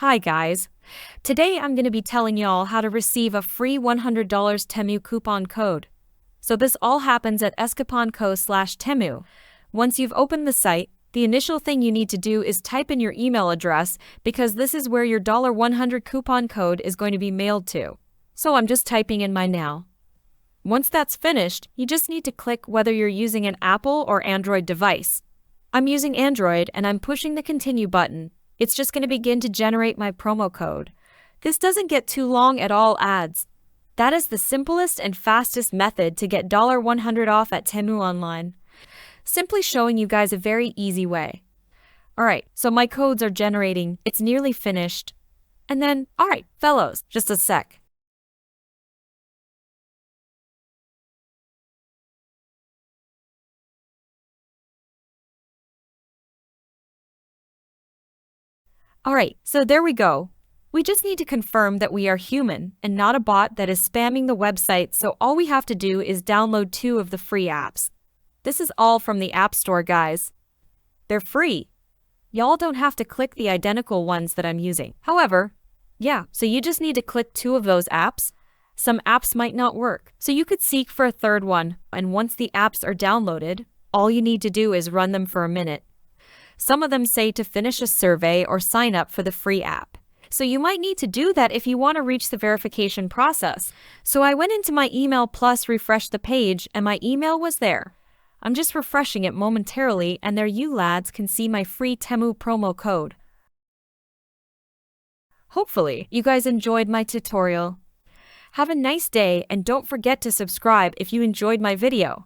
Hi guys. Today I'm going to be telling y'all how to receive a free $100 Temu coupon code. So this all happens at escaponco/Temu. Once you've opened the site, the initial thing you need to do is type in your email address because this is where your $100 coupon code is going to be mailed to. So I'm just typing in mine now. Once that's finished, you just need to click whether you're using an Apple or Android device. I'm using Android and I'm pushing the continue button. It's just going to begin to generate my promo code. This doesn't get too long at all ads. That is the simplest and fastest method to get $100 off at Temu online. Simply showing you guys a very easy way. Alright, so my codes are generating, it's nearly finished. And then, alright, fellows, just a sec. Alright, so there we go. We just need to confirm that we are human and not a bot that is spamming the website, so all we have to do is download 2 of the free apps. This is all from the App Store, guys. They're free. Y'all don't have to click the identical ones that I'm using. However, so you just need to click 2 of those apps. Some apps might not work, so you could seek for a third one, and once the apps are downloaded, all you need to do is run them for a minute. Some of them say to finish a survey or sign up for the free app. So you might need to do that if you want to reach the verification process. So I went into my email plus refreshed the page and my email was there. I'm just refreshing it momentarily and there you lads can see my free Temu promo code. Hopefully, you guys enjoyed my tutorial. Have a nice day and don't forget to subscribe if you enjoyed my video.